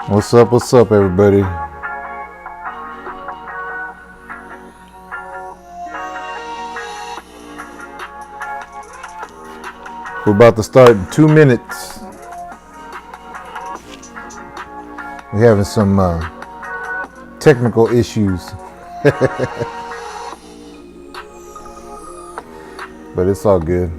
What's up, everybody? We're about to start in 2 minutes. We're having some technical issues. But it's all good.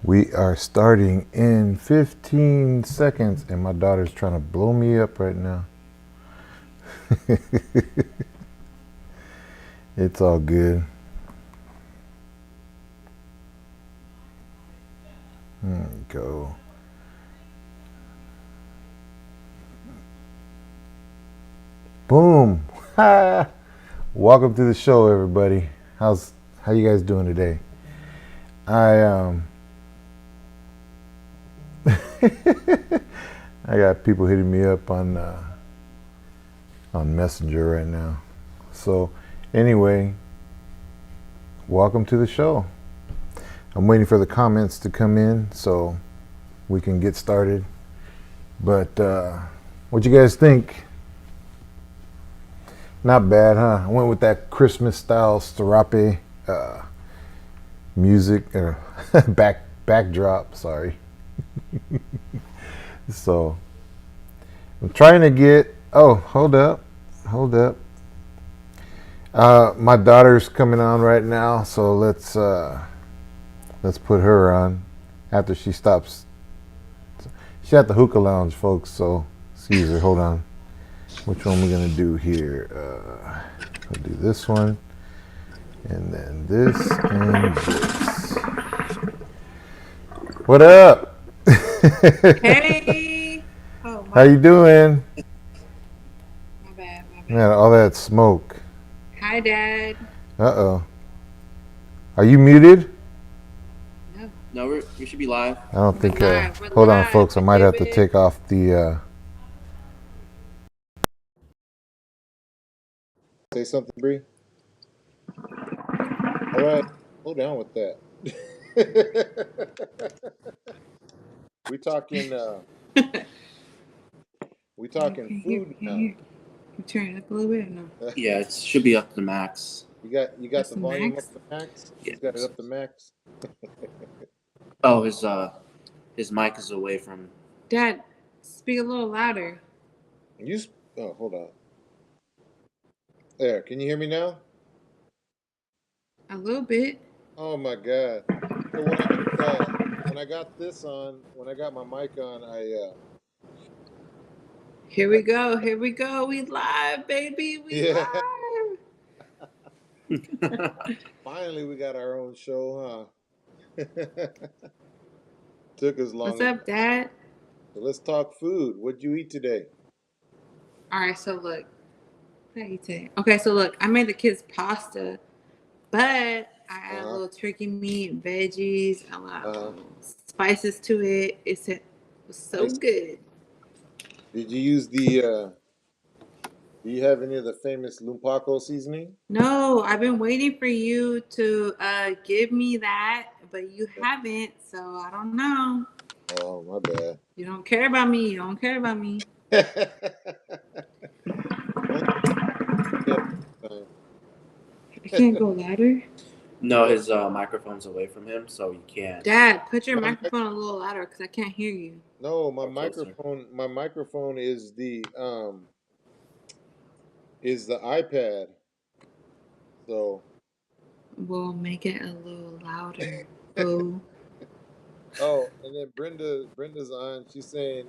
We are starting in 15 seconds, and my daughter's trying to blow me up right now. It's all good. There you go. Boom. Welcome to the show, everybody. How you guys doing today? I got people hitting me up on Messenger right now. So anyway, welcome to the show. I'm waiting for the comments to come in so we can get started. But what you guys think? Not bad, huh? I went with that Christmas style serape music or backdrop. Sorry. So I'm trying to get. Oh, hold up. My daughter's coming on right now, so let's put her on after she stops. She's at the hookah lounge, folks. So excuse her. Hold on. Which one we're gonna do here? I'll do this one, and then this and this. What up? Hey! Oh, How you doing? my bad. Man, all that smoke. Hi, Dad. Uh-oh. Are you muted? No, we should be live. I don't think. We're Hold on, live, folks. I might have to baby. take off the. Say something, Bree. All right, hold down with that. we talking. We talking food now. You turn it up a little bit or no? Yeah, it should be up to the max. You got That's the the volume max? up to max. Yeah. He's got it up to max. Oh, his mic is away from. Dad, speak a little louder. Oh, hold on. There, can you hear me now? A little bit. Oh my God! So when I got this on, when I got my mic on, Here we go. Here we go. We live, baby. We yeah. live. Finally we got our own show, huh? Took as long What's as. up, Dad? So let's talk food. What'd you eat today? All right, so look. What did I eat today? Okay, so look, I made the kids pasta, but I added a Uh little turkey meat, veggies, a lot huh. of spices to it. It was so Nice. good. Did you use the? Do you have any of the famous Lumpaco seasoning? No, I've been waiting for you to give me that, but you haven't, so I don't know. Oh, my bad. You don't care about me. You don't care about me. I can't go louder. No, his microphone's away from him, so you can't. Dad, put your microphone a little louder because I can't hear you. No, my Or closer. microphone. My microphone is the iPad. So. We'll make it a little louder. Boo. Oh, and then Brenda's on. She's saying,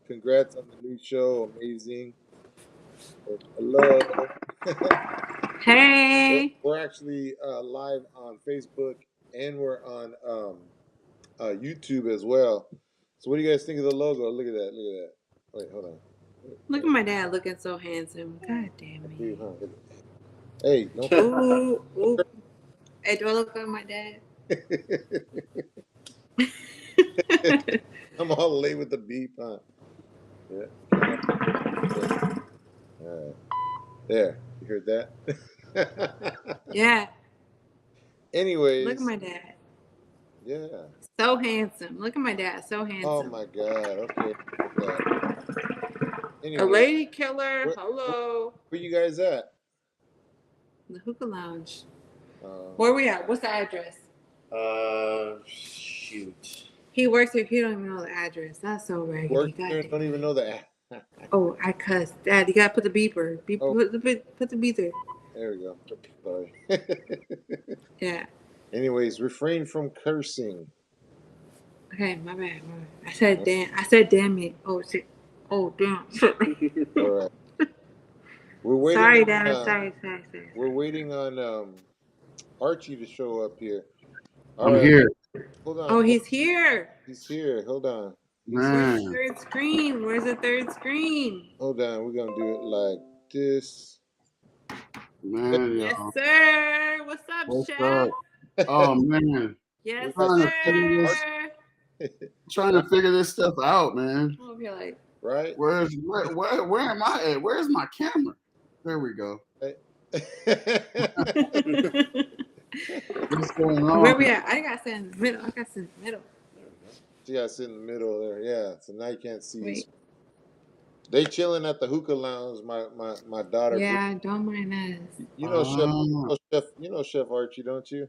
"Congrats on the new show, amazing." Hello. Hey. We're actually live on Facebook and we're on YouTube as well. So, what do you guys think of the logo? Look at that! Look at that! Wait, hold on. Look at my dad looking so handsome. God damn You, it. huh? Hey, don't. Ooh, ooh. Hey, do I look like my dad? I'm all late with the beep, huh? Yeah. All right. There. You heard that? Yeah. Anyways. Look at my dad. Yeah. So handsome. Look at my dad. So Oh handsome. my God. Okay. A Anyway, lady killer. where Hello. you guys at? The hookah lounge. Uh, Where we at? What's the address? Shoot. He works here. He don't even know the address. That's so raggedy. work God there, damn don't it. even know that. Oh, I cussed. Dad, you gotta put the beeper. Oh. Put the beeper. There we go. Sorry. Yeah. Anyways, refrain from cursing. Okay, my bad. I said damn. I said damn it. Oh shit. Oh damn. All right. We're waiting. Sorry, Dad. Sorry. We're waiting on Archie to show up here. All I'm right. here. Hold on. Oh, he's here. He's here. Hold on. Where's Man. the third screen? Where's the third screen? Hold on. We're gonna do it like this. Man, Yes, y'all. sir. What's up, What's Chef? up? Oh man. Yes, Trying to figure this, sir. trying to figure this stuff out, man. I'm over here like, Right? Where am I at? Where's my camera? There we go. What's going on? where we at? I gotta sit in the middle. She got to sit in the middle there. Yeah. So now you can't see. Wait. They chilling at the hookah lounge. My daughter. Yeah, don't mind us. You know Chef Archie, don't you?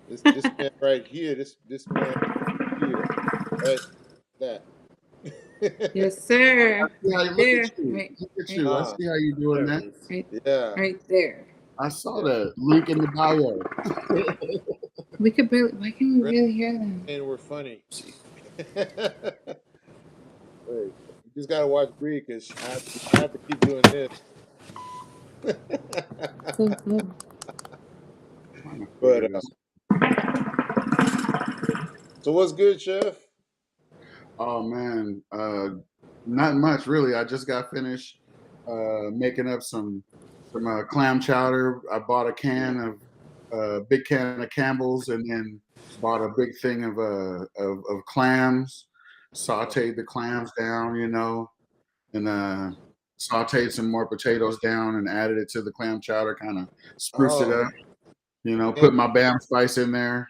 This man right here. This man here. Right. That. Yes, sir. Yeah, Right look there. at you. Right, Look at you. I Ah. see how you doing There that. it is. right, Yeah. right there. I saw that. Link in the bio. We could barely. Why can't we really hear them? And we're funny. Wait, you just gotta watch Bree because I have to keep doing this. But so what's good, Chef? Oh man, not much really. I just got finished making up some clam chowder. I bought a big can of Campbell's, and then bought a big thing of clams. Sauteed the clams down, and sauteed some more potatoes down, and added it to the clam chowder. Kind of spruced it up, Put my Bam spice in there.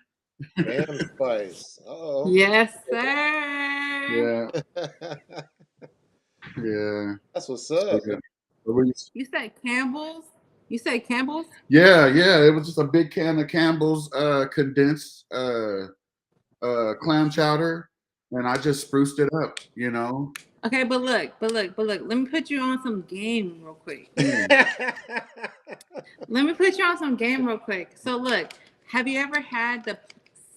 Bam spice. Oh. Yes, sir. Yeah. Yeah. That's what's up. You said Campbell's? You said Campbell's? Yeah. It was just a big can of Campbell's condensed clam chowder, and I just spruced it up. You know. Okay, but look. Let me put you on some game real quick. Let me put you on some game real quick. So look, have you ever had the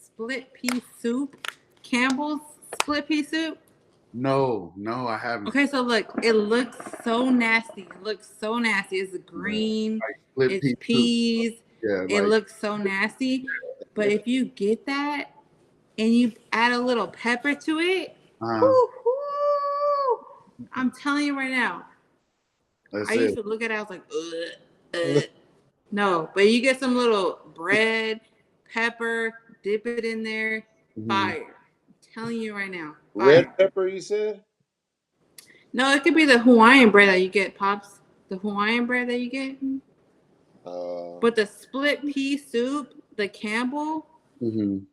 split pea soup? Campbell's split pea soup? No, I haven't. Okay, so look, it looks so nasty. It looks so nasty. It's Yeah, green, like split it's pea soup. peas. Yeah, It like looks so nasty. But if you get that and you add a little pepper to it, uh, whoo, I'm telling you right now. I that's used it. to look at it, I was like, no, but you get some little bread, pepper, dip it in there, Mhm. fire. I'm telling you right now, Red fire. pepper, you said? No, it could be the Hawaiian bread that you get, Pops. The Hawaiian bread that you get. Uh, But the split pea soup, the Campbell, Mhm.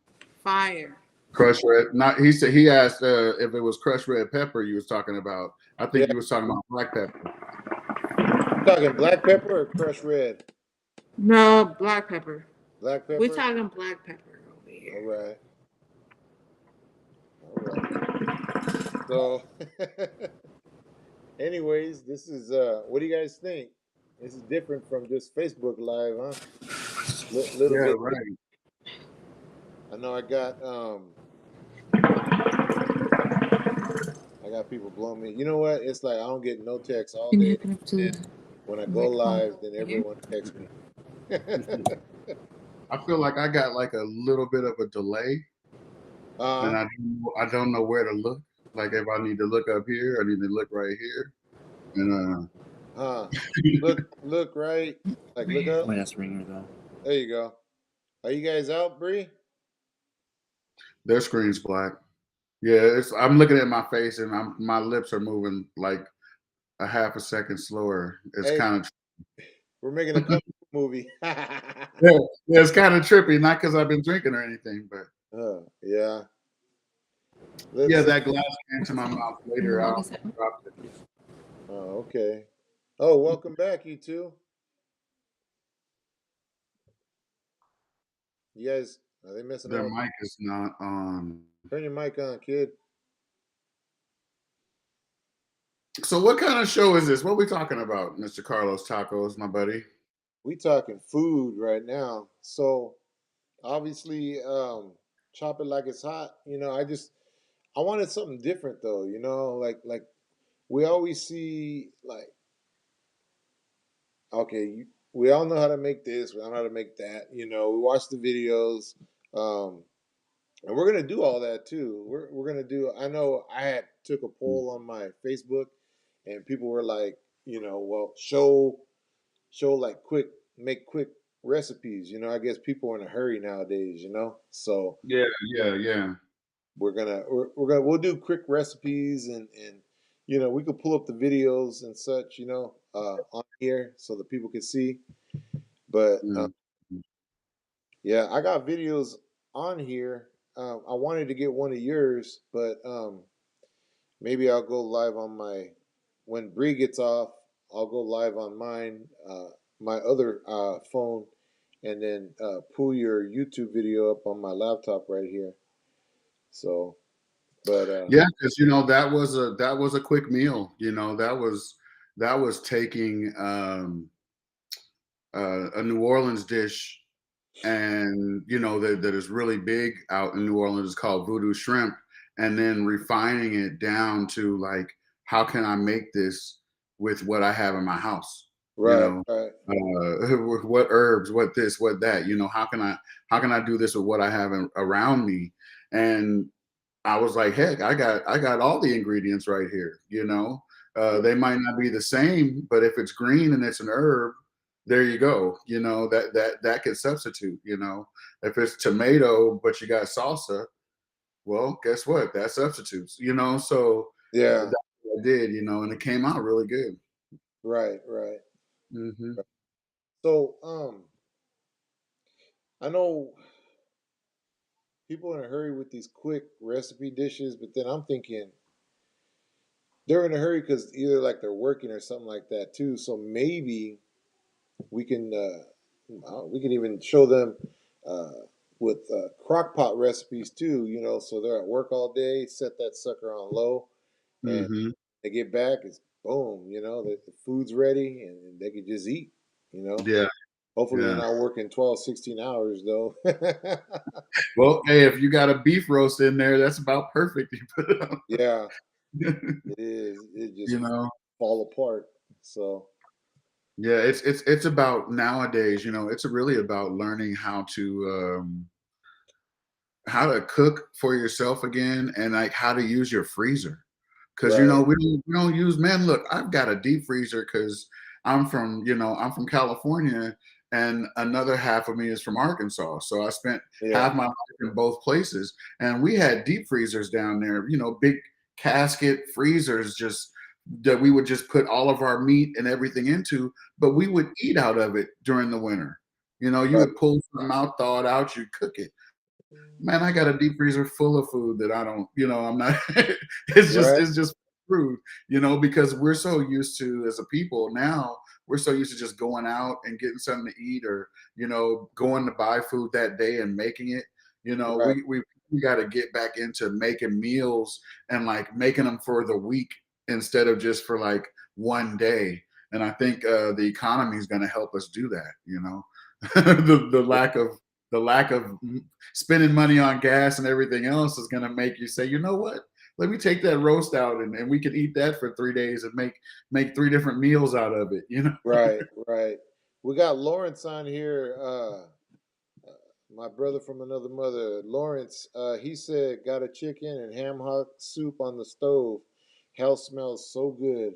fire. Crushed red. Not he said he asked if it was crushed red pepper you was talking about. I yeah, think you was talking about black pepper. talking black pepper or crushed red? No, black pepper. Black We're pepper? talking black pepper over All here. right. All right. So, anyways, this is what do you guys think? This is different from just Facebook Live, huh? Little Yeah, bit. right. I know I got people blowing me. You know what? It's like I don't get no texts all Can you day. hook it up to Then the when I go microphone live, then right here? everyone texts me. I feel like I got like a little bit of a delay, and uh, I don't know where to look. Like if I need to look up here, I need to look right here, and huh. Look right. Like Right look here. up. Wait, that's ringer though. There you go. Are you guys out, Bree? their screen's black. Yeah, I'm looking at my face, and my lips are moving like a half a second slower. It's Hey, kind of we're making a kung fu movie. yeah, it's kind of trippy. Not because I've been drinking or anything, but Yeah. yeah, Let's see. that glass came to my mouth later. I Log us almost out. dropped it. Oh, okay. Oh, welcome back, you two. You guys, are they messing Their around? mic is not on. Turn your mic on, kid. So, what kind of show is this? What we talking about, Mr. Carlos Tacos, my buddy? We talking food right now. So obviously, chop it like it's hot. I wanted something different though. Like we always see like okay, we all know how to make this. We all know how to make that. We watch the videos. Um, And we're gonna do all that too. We're gonna do. I know I had took a poll on my Facebook, and people were like, well, show like make quick recipes. I guess people are in a hurry nowadays. So Yeah, yeah. we'll do quick recipes and we could pull up the videos and such. On here so that people can see. But Mm. yeah, I got videos on here. I wanted to get one of yours, but maybe I'll go live on when Bree gets off. I'll go live on my other phone, and then pull your YouTube video up on my laptop right here. So, but Yeah, because that was a quick meal. That was taking a New Orleans dish, and that is really big out in New Orleans. It's called voodoo shrimp, and then refining it down to like, how can I make this with what I have in my house? right, right, What herbs, what this, what that. How can I do this with what I have around me? And I was like, heck, I got all the ingredients right here. They might not be the same, but if it's green and it's an herb, there you go. That could substitute. If it's tomato but you got salsa, well, guess what? That substitutes. So yeah, that's what I did. And it came out really good. right, right. Hmm. So, I know people are in a hurry with these quick recipe dishes, but then I'm thinking they're in a hurry because either like they're working or something like that too. So maybe we can we can even show them uh, with crock pot recipes too. You know, so they're at work all day, set that sucker on low, and Mm-hmm. they get back, it's boom. You know, the food's ready, and they can just eat. You know, Yeah, hopefully they're yeah. not working 12, 16 hours though. Well, hey, if you got a beef roast in there, that's about perfect. You put it on. Yeah, it is. It You just know. fall apart. So Yeah, it's about nowadays. You know, it's really about learning how to cook for yourself again, and like how to use your freezer. Because you right, know we don't use, man. Look, I've got a deep freezer because I'm from California, and another half of me is from Arkansas. So I spent yeah, half my life in both places, and we had deep freezers down there. You know, big casket freezers, just that we would just put all of our meat and everything into, but we would eat out of it during the winter. You know, you right, would pull some out, thaw it out, you cook it. Man, I got a deep freezer full of food that I don't, I'm not, right, it's just food, because we're so used to, as a people now, we're so used to just going out and getting something to eat, or, going to buy food that day and making it. You know, right, we got to get back into making meals and like making them for the week instead of just for like one day. And I think the economy is going to help us do that. The lack of spending money on gas and everything else is going to make you say, you know what? Let me take that roast out, and we can eat that for 3 days and make three different meals out of it. right, right. We got Lawrence on here. My brother from another mother, Lawrence. He said got a chicken and ham hock soup on the stove. Hell smells so good.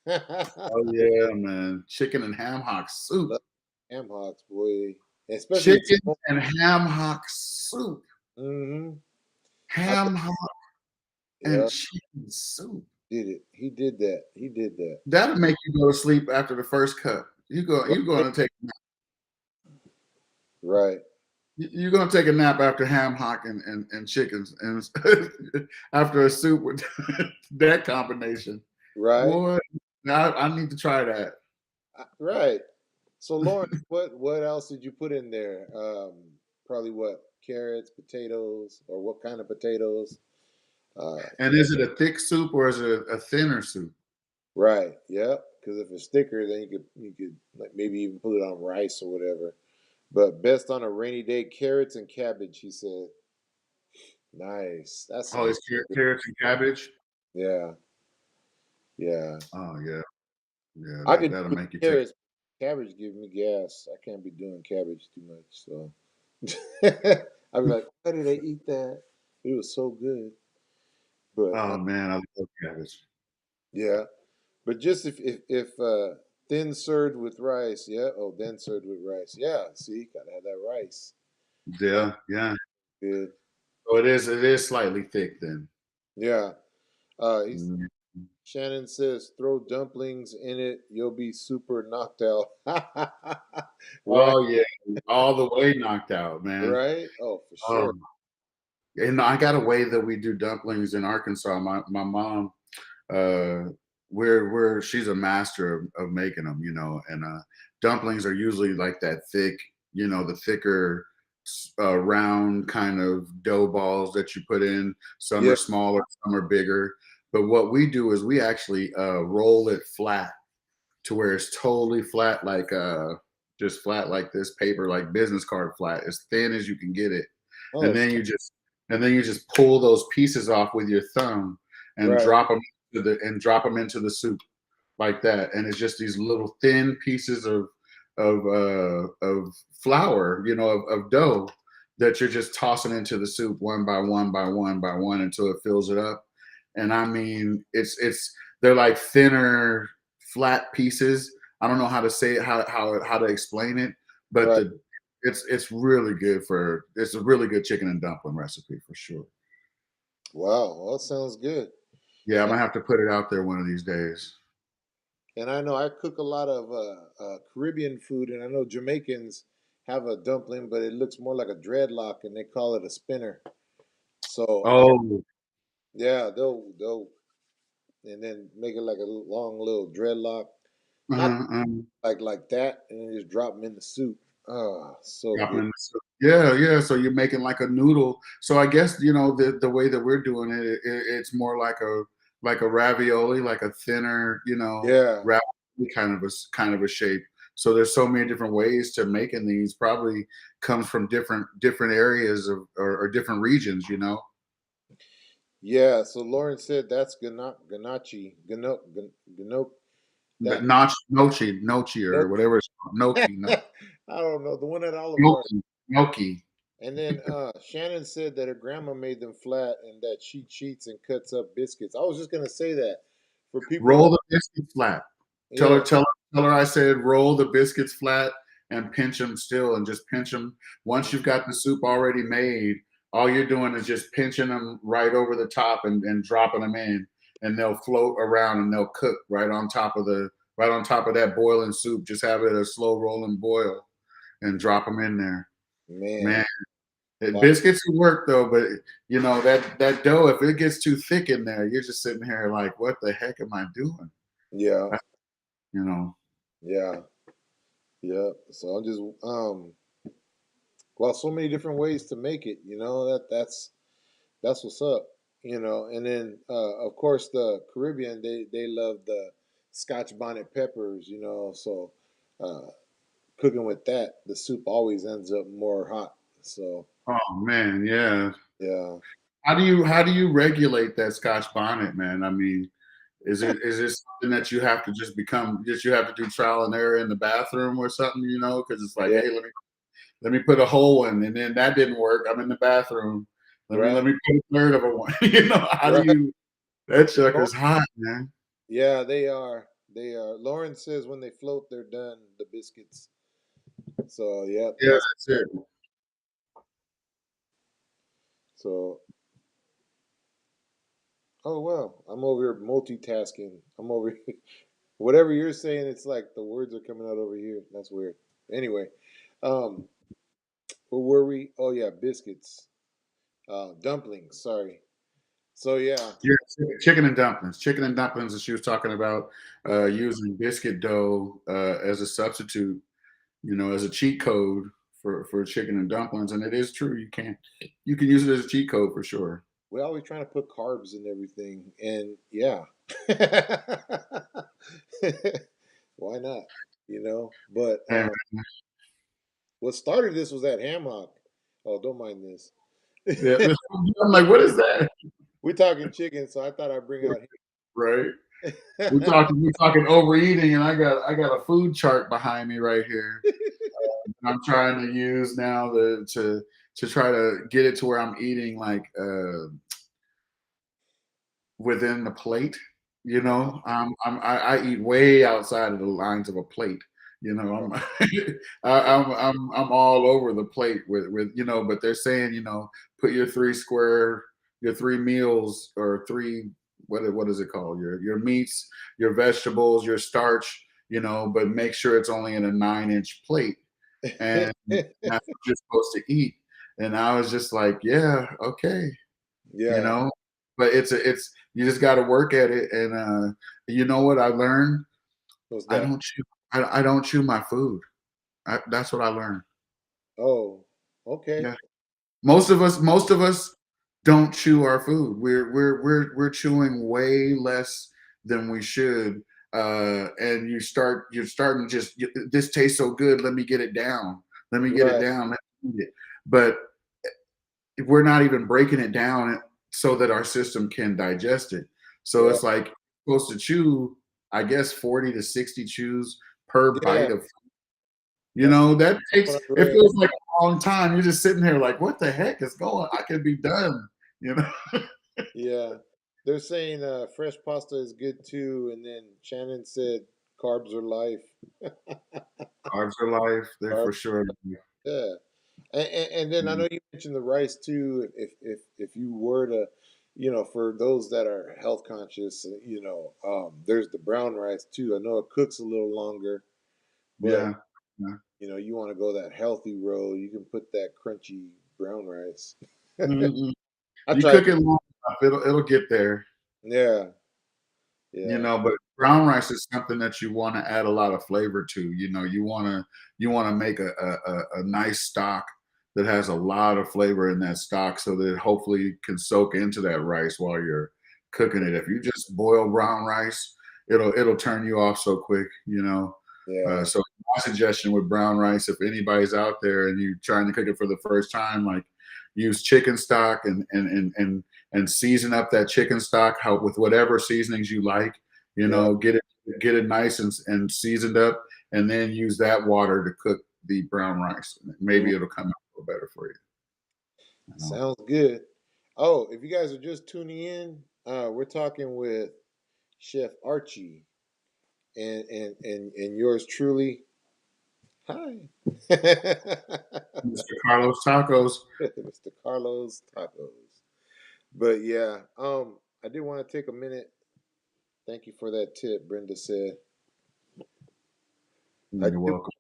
Oh yeah, man. Chicken and ham hock soup. Love ham hocks, boy. Especially Chicken and ham hock soup. mm-hmm. I Ham hock and yeah, chicken soup. did it. He did that. He did that. That'll make you go to sleep after the first cup. You Right. going to take Right. you're gonna take a nap after ham hock and chickens, and after a soup with that combination. Right. Boy, I need to try that. Right. So Lawrence, what else did you put in there? Probably what? Carrots, potatoes, or what kind of potatoes? Uh, And is it a thick soup or is it a thinner soup? right. Yep. Because if it's thicker, then you could like maybe even put it on rice or whatever. But best on a rainy day, carrots and cabbage. He said, nice. That Oh, sounds it's good. carrots and cabbage. Yeah. Yeah. Oh yeah, yeah. I That could that'll do make you take. carrots. Cabbage give me gas. I can't be doing cabbage too much. So I'd be like, why did I eat that? It was so good. But Oh man, I love cabbage. yeah, but just if thin served with rice, yeah. Oh, then served with rice, yeah. See, gotta have that rice. That Yeah, yeah. good. So it is slightly thick then. Yeah. He's Mhm. Shannon says throw dumplings in it, you'll be super knocked out. Right, Oh yeah, all the way knocked out, man. right. Oh, for Oh, sure. and I got a way that we do dumplings in Arkansas. My mom, uh, we're she's a master of making them, and dumplings are usually like that thick, the thicker, round kind of dough balls that you put in. Some Yeah. are smaller, some are bigger. But what we do is we actually roll it flat to where it's totally flat, like just flat like this paper, like business card flat, as thin as you can get it, and Oh, then you just pull those pieces off with your thumb and right, drop them into the soup like that, and it's just these little thin pieces of flour, of dough that you're just tossing into the soup one by one by one by one until it fills it up. And I mean, they're like thinner, flat pieces. I don't know how to say it, how to explain it, but right. it's really good it's a really good chicken and dumpling recipe for sure. Wow, well, that sounds good. Yeah, I'm And gonna have to put it out there one of these days. and I know I cook a lot of Caribbean food, and I know Jamaicans have a dumpling, but it looks more like a dreadlock, and they call it a spinner. So Oh, yeah, they'll and then make it like a long little dreadlock, not uh-huh, like that, and then just drop them in the soup. Ah, so drop 'em good. in the soup. Yeah. So you're making like a noodle. So I guess the way that we're doing it's more like a ravioli, like a thinner, Yeah. ravioli kind of a shape. So there's so many different ways to making these. Probably comes from different areas or different regions. Yeah. So Lauren said that's ganache. Gano, But that nochi or Noki. whatever it's called. Gnocchi, no, I don't know. The one at Olive Garden. gnocchi, gnocchi. And then Shannon said that her grandma made them flat and that she cheats and cuts up biscuits. I was just gonna say that for people Roll that the biscuits flat. Tell her, yeah, tell her, tell her I said roll the biscuits flat and pinch them still and just pinch them. Once you've got the soup already made, all you're doing is just pinching them right over the top and dropping them in, and they'll float around and they'll cook right on top of that boiling soup. Just have it a slow rolling boil and drop them in there. man. Man, Wow. biscuits will work though, but that dough, if it gets too thick in there, you're just sitting here like, what the heck am I doing? Yeah, You know. yeah, yeah. So I'm just well, so many different ways to make it, that's what's up, And then of course the Caribbean they love the Scotch bonnet peppers, so uh cooking with that, the soup always ends up more hot. So Oh man, yeah. yeah. How do you regulate that Scotch bonnet, man? I mean, is it something that you have to just you have to do trial and error in the bathroom or something, because it's like, Yeah, hey, let me put a hole in, and then that didn't work. I'm in the bathroom. Let right, me put a third of a one. How do right. you that Lauren, sucker's hot, man. yeah, they are. Lauren says when they float they're done, the biscuits. So yeah, Yeah, that's that's it. so. Oh wow, I'm over here multitasking. I'm over here. Whatever you're saying, it's like the words are coming out over here. That's weird. Anyway, um, where were we? Oh yeah, biscuits, dumplings. Sorry. So yeah, Yeah, chicken and dumplings. Chicken and dumplings, and she was talking about using biscuit dough as a substitute, as a cheat code for chicken and dumplings. And it is true. You can use it as a cheat code for sure. we're always trying to put carbs in everything, and yeah, why not? But And what started this was that ham hock. Oh, don't mind this. yeah, I'm like, what is that? We're talking chicken, so I thought I'd bring out Right? ham. We're talking overeating, and I got a food chart behind me right here. I'm trying to use now to try to get it to where I'm eating like within the plate. I eat way outside of the lines of a plate. I'm I'm all over the plate with. But they're saying put your three meals or three what is it called your meats, your vegetables, your starch. But make sure it's only in a 9-inch plate, and that's what you're supposed to eat. And I was just like, yeah, okay, you Yeah, know but it's you just got to work at it. And you know what I learned? what's I that? don't chew I don't chew my food. That's what I learned. Oh, okay. Yeah, most of us don't chew our food. We're chewing way less than we should. And you're starting just, this tastes so good, let me get it down, Right. let me eat it. But we're not even breaking it down so that our system can digest it. So Yeah. it's like supposed to chew, I guess, 40 to 60 chews per Yeah. bite of. That's That takes. what I It read. feels like a long time. You're just sitting here like, what the heck is going? I could be done. You know, Yeah. They're saying fresh pasta is good too, and then Shannon said carbs are life. carbs are life. They're Carbs, for sure. yeah. And then I know you mentioned the rice too. If you were to, for those that are health conscious, there's the brown rice too. I know it cooks a little longer, but Yeah. Yeah. you want to go that healthy road, you can put that crunchy brown rice. Mhm. I You tried. cook it long enough, it'll get there. Yeah, yeah, But brown rice is something that you want to add a lot of flavor to. You want to make a nice stock that has a lot of flavor in that stock, so that it hopefully can soak into that rice while you're cooking it. If you just boil brown rice, it'll turn you off so quick, you know. Yeah. So my suggestion with brown rice, if anybody's out there and you're trying to cook it for the first time, like use chicken stock and season up that chicken stock with whatever seasonings you like. You Yeah. know, get it nice and seasoned up, and then use that water to cook the brown rice. Maybe it'll come out a little better for you. You know? Sounds good. Oh, if you guys are just tuning in, we're talking with Chef Archie and yours truly. Hi. Mr. Carlos Tacos. Mr. Carlos Tacos. But yeah, I did want to take a minute. Thank you for that tip, Brenda said. You're welcome.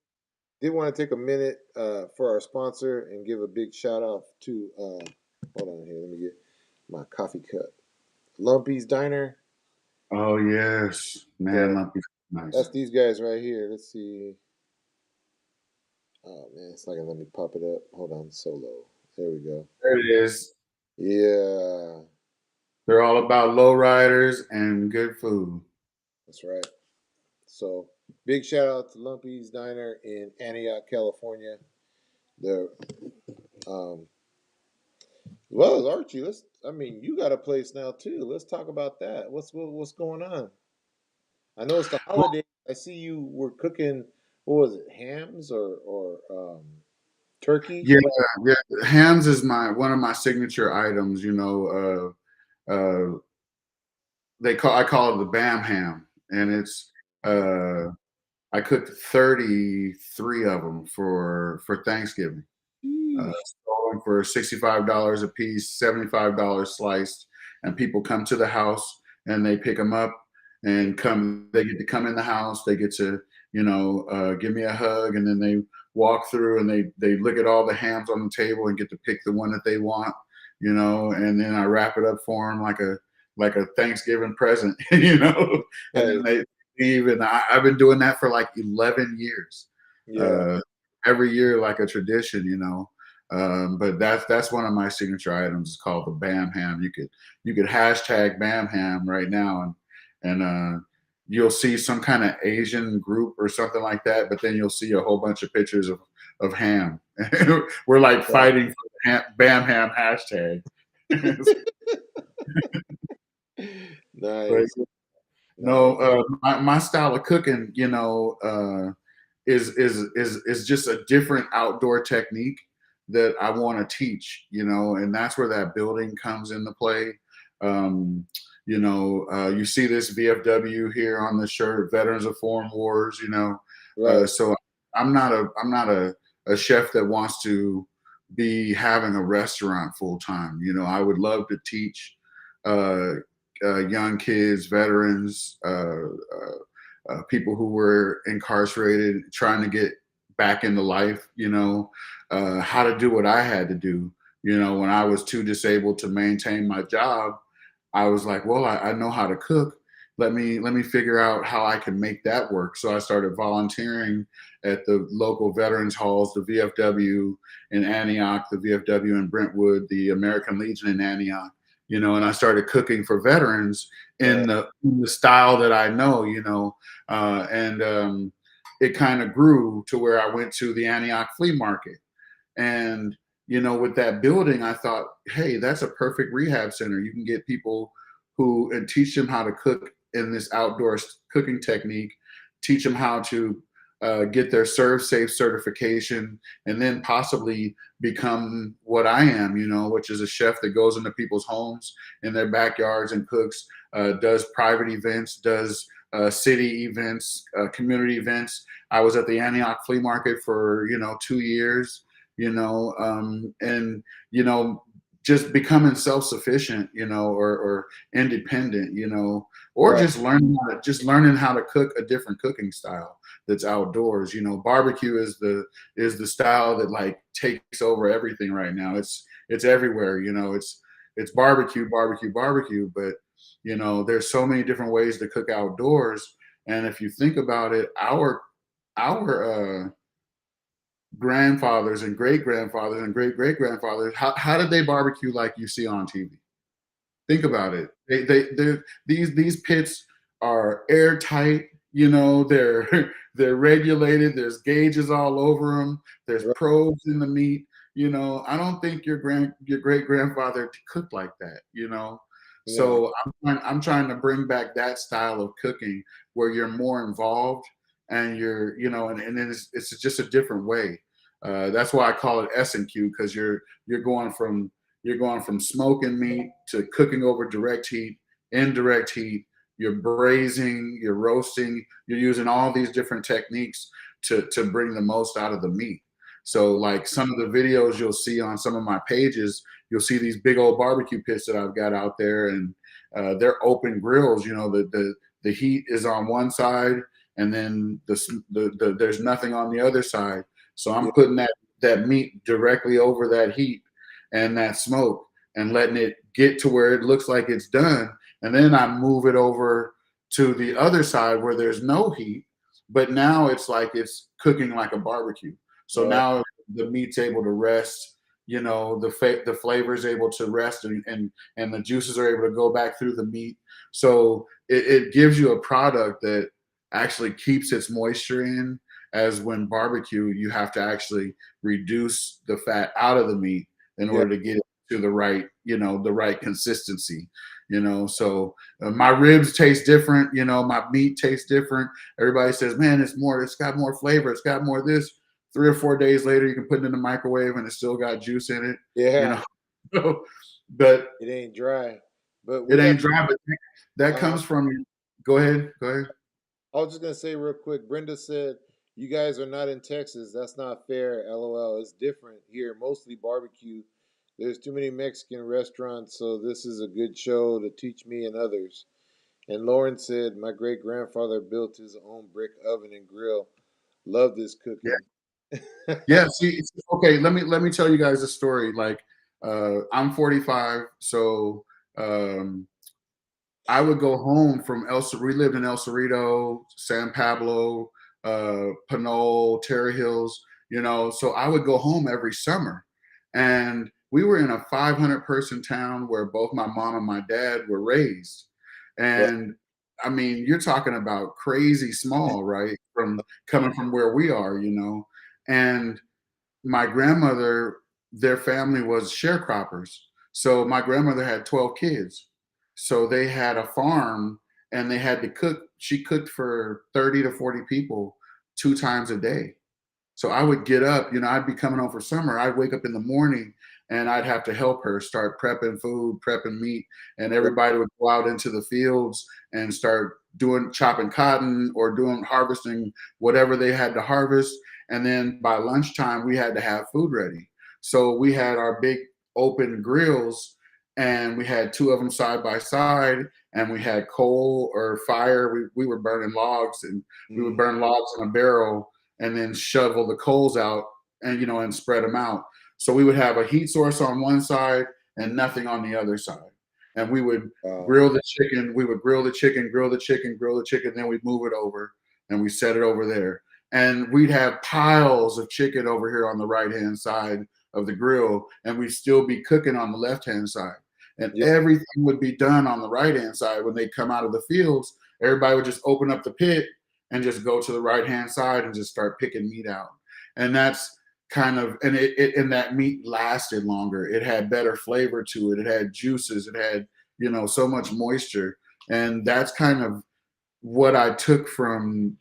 Did want to take a minute for our sponsor and give a big shout out to hold on here, let me get my coffee cup. Lumpy's Diner. Oh yes, man, Yeah. nice. That's these guys right here. Let's see. Oh man, it's not gonna let me pop it up. Hold on, solo. There we go. There it is. Yeah, They're all about lowriders and good food. that's right. So big shout out to Lumpy's Diner in Antioch, California. They're well as Archie. You got a place now too. Let's talk about that. What's going on? I know it's the holiday. I see you were cooking. What was it? Hams or turkey? Yeah, yeah. Hams is one of my signature items. You know, I call it the Bam Ham, and it's I cooked 33 of them for Thanksgiving. Sold them for $65 a piece, $75 sliced, and people come to the house and they pick them up and come. They get to come in the house. They get to give me a hug, and then they walk through and they look at all the hams on the table and get to pick the one that they want. And then I wrap it up for them like a Thanksgiving present, and then they leave. And I've been doing that for like 11 years. Yeah. Every year, like a tradition, but that's one of my signature items. It's called the Bam Ham. You could hashtag Bam Ham right now, and you'll see some kind of Asian group or something like that. But then you'll see a whole bunch of pictures of ham. We're like fighting for the Bam Ham hashtag. Nice. But, no, my style of cooking, is just a different outdoor technique that I want to teach, and that's where that building comes into play. You see this VFW here on the shirt, Veterans of Foreign Wars, Right. So I'm not a chef that wants to be having a restaurant full time. I would love to teach young kids, veterans, people who were incarcerated, trying to get back into life, how to do what I had to do. When I was too disabled to maintain my job, I was like, well, I know how to cook. Let me figure out how I can make that work. So I started volunteering at the local veterans halls, the VFW in Antioch, the VFW in Brentwood, the American Legion in Antioch, and I started cooking for veterans in the style that I know, and it kind of grew to where I went to the Antioch flea market. And, with that building, I thought, hey, that's a perfect rehab center. You can get people and teach them how to cook in this outdoor cooking technique, teach them how to get their Serve Safe certification, and then possibly become what I am, which is a chef that goes into people's homes in their backyards and cooks, does private events, does city events, community events. I was at the Antioch flea market for 2 years, and just becoming self-sufficient, or independent, or just learning how to cook a different cooking style that's outdoors. Barbecue is the style that like takes over everything right now. It's everywhere. It's barbecue, but there's so many different ways to cook outdoors. And if you think about it, our grandfathers and great grandfathers and great great grandfathers, how did they barbecue like you see on TV? Think about it. These pits are airtight. You know, they're they're regulated. There's gauges all over them. There's Right. probes in the meat. You know, I don't think your great grandfather cooked like that. You know, Yeah. so I'm trying to bring back that style of cooking where you're more involved and you're, you know, and then it's just a different way. That's why I call it S&Q, because you're going from smoking meat to cooking over direct heat, indirect heat. You're braising, you're roasting, you're using all these different techniques to bring the most out of the meat. So, like some of the videos you'll see on some of my pages, you'll see these big old barbecue pits that I've got out there, and they're open grills. You know, the heat is on one side, and then there's nothing on the other side. So I'm Yeah. putting that meat directly over that heat and that smoke and letting it get to where it looks like it's done. And then I move it over to the other side where there's no heat, but now it's like it's cooking like a barbecue. So Right. now the meat's able to rest, you know, the flavor is able to rest, and the juices are able to go back through the meat. So it gives you a product that actually keeps its moisture in, as when barbecue, you have to actually reduce the fat out of the meat in Yeah. order to get it to the right, you know, the right consistency, you know. So my ribs taste different, you know, my meat tastes different. Everybody says, man, it's got more flavor, it's got more of this. 3 or 4 days later, you can put it in the microwave and it still got juice in it, you Yeah. know. But It ain't dry. But we it got ain't dry, but that uh-huh. comes from, go ahead, go ahead. I was just gonna say real quick, Brenda said, you guys are not in Texas. That's not fair. LOL. It's different here. Mostly barbecue. There's too many Mexican restaurants, so this is a good show to teach me and others. And Lauren said, my great grandfather built his own brick oven and grill. Love this cooking. Yeah, see, okay, let me tell you guys a story. Like, I'm 45, so I would go home from we lived in El Cerrito, San Pablo, Pinole, Terre Hills, you know, so I would go home every summer. And we were in a 500-person town where both my mom and my dad were raised. Right. And I mean, you're talking about crazy small, right? From coming from where we are, you know. And my grandmother, their family was sharecroppers. So my grandmother had 12 kids. So they had a farm and they had to cook. She cooked for 30 to 40 people 2 times a day. So I would get up, you know, I'd be coming home for summer. I'd wake up in the morning and I'd have to help her start prepping food, prepping meat, and everybody would go out into the fields and start doing chopping cotton or doing harvesting whatever they had to harvest. And then by lunchtime, we had to have food ready. So we had our big open grills and we had two of them side by side, and we had coal or fire. We were burning logs, and we would burn logs in a barrel and then shovel the coals out and, you know, and spread them out. So we would have a heat source on one side and nothing on the other side. And we would Wow. grill the chicken. We would grill the chicken, grill the chicken, grill the chicken. Then we'd move it over and we set it over there. And we'd have piles of chicken over here on the right-hand side of the grill, and we'd still be cooking on the left-hand side. And Yeah. everything would be done on the right-hand side. When they come out of the fields, everybody would just open up the pit and just go to the right hand side and just start picking meat out. And that's kind of, and and that meat lasted longer. It had better flavor to it. It had juices. It had, you know, so much moisture. And that's kind of what I took from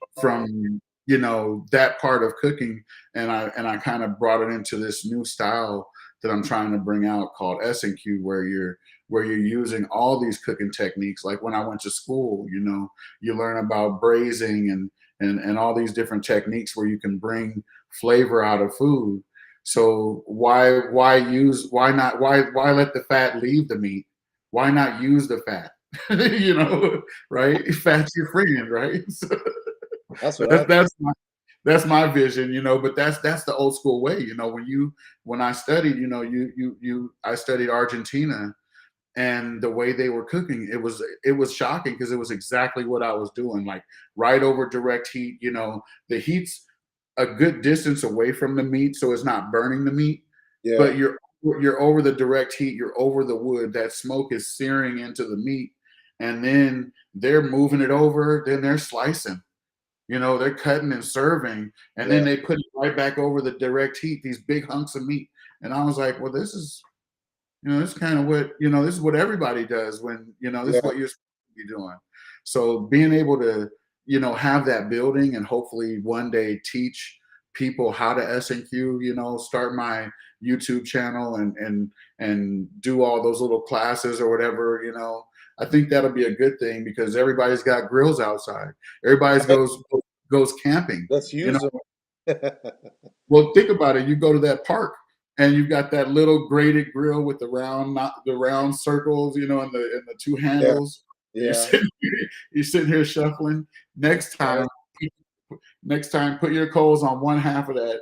you know, that part of cooking, and I kind of brought it into this new style that I'm trying to bring out called S&Q, where you're using all these cooking techniques. Like when I went to school, you know, you learn about braising and all these different techniques where you can bring flavor out of food. So why let the fat leave the meat? Why not use the fat? You know, right? Fat's your friend, right? So That's what that's I that's my vision, you know. But that's the old school way, you know. When I studied, you know, I studied Argentina, and the way they were cooking, it was shocking because it was exactly what I was doing, like right over direct heat. You know, the heat's a good distance away from the meat, so it's not burning the meat. Yeah. But you're over the direct heat. You're over the wood. That smoke is searing into the meat, and then they're moving it over. Then they're slicing. They're cutting and serving, and then they put it right back over the direct heat. These big hunks of meat, and I was like, well, this is this is kind of what this is what everybody does when this is what you're supposed to be doing. So being able to have that building and hopefully one day teach people how to S&Q, start my YouTube channel and do all those little classes or whatever. I think that'll be a good thing because everybody's got grills outside. Everybody's goes camping. Let's use them. Well, think about it. You go to that park and you've got that little grated grill with the round circles, and the two handles. Yeah. You're sitting here shuffling. Next time, put your coals on one half of that,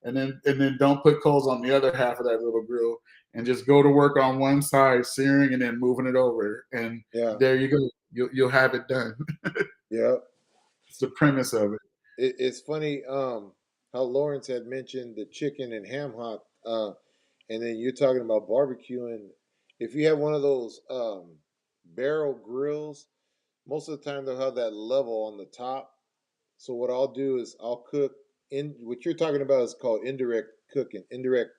and then don't put coals on the other half of that little grill, and just go to work on one side, searing, and then moving it over. And there you go. You'll have it done. Yeah. It's the premise of it. It's funny how Lawrence had mentioned the chicken and ham hock, and then you're talking about barbecuing. If you have one of those barrel grills, most of the time they'll have that level on the top. So what I'll do is I'll cook in what you're talking about is called indirect cooking. Indirect,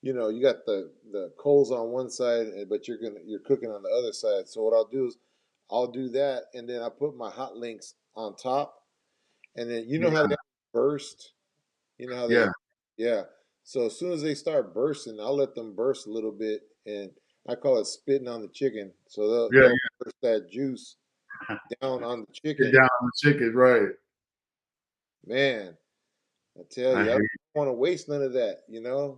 you got the coals on one side, but you're cooking on the other side. So what I'll do is I'll do that, and then I put my hot links on top, and then how they burst. You know how they yeah. So as soon as they start bursting, I'll let them burst a little bit, and I call it spitting on the chicken. So they'll burst that juice down on the chicken. Down on the chicken, right? Man, I tell you, I don't want to waste none of that.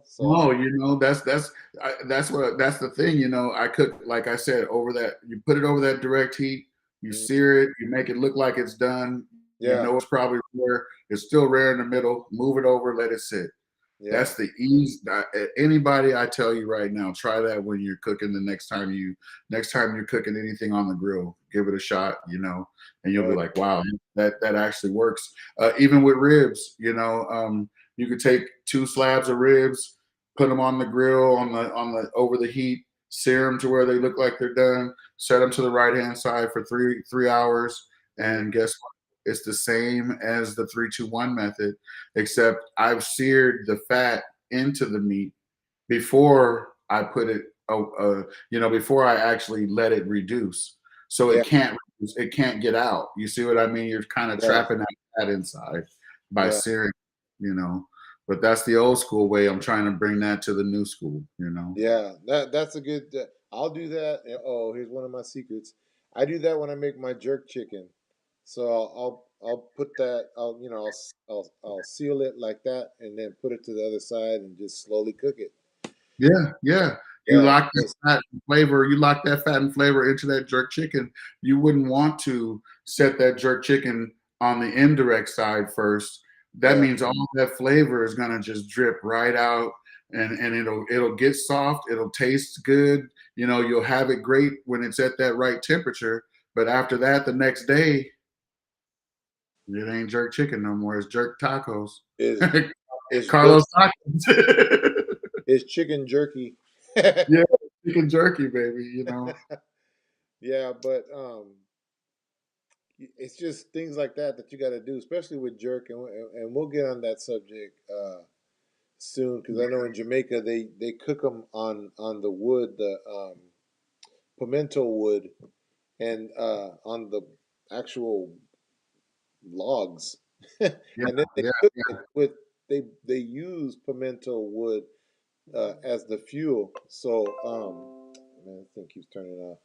So no, that's the thing. I cook, like I said, over that. You put it over that direct heat. You sear it. You make it look like it's done. It's probably rare. It's still rare in the middle. Move it over. Let it sit. Yeah. That's the ease. Anybody, I tell you right now, try that when you're cooking. The next time you're cooking anything on the grill, give it a shot. And you'll be like, wow, that actually works. Even with ribs, you could take 2 slabs of ribs, put them on the grill on the over the heat, sear them to where they look like they're done, set them to the right hand side for three hours, and guess what? It's the same as the 3-2-1 method, except I've seared the fat into the meat before I put it, before I actually let it reduce. So it can't get out. You see what I mean? You're kind of trapping that fat inside by searing, But that's the old school way. I'm trying to bring that to the new school, Yeah, that's a good. I'll do that. Oh, here's one of my secrets. I do that when I make my jerk chicken. So I'll put that. I'll seal it like that, and then put it to the other side and just slowly cook it. Yeah. You lock that fat and flavor. You lock that fat and flavor into that jerk chicken. You wouldn't want to set that jerk chicken on the indirect side first. That means all that flavor is gonna just drip right out, and it'll get soft. It'll taste good. You'll have it great when it's at that right temperature. But after that, the next day, it ain't jerk chicken no more. It's jerk tacos. It's Carlos tacos. It's chicken jerky. Yeah, chicken jerky, baby. Yeah, but it's just things like that you got to do, especially with jerk, and we'll get on that subject soon because I know in Jamaica they cook them on the wood, the pimento wood, and on the actual logs, and then they cook it with they use pimento wood as the fuel. So man, I think he's turning off.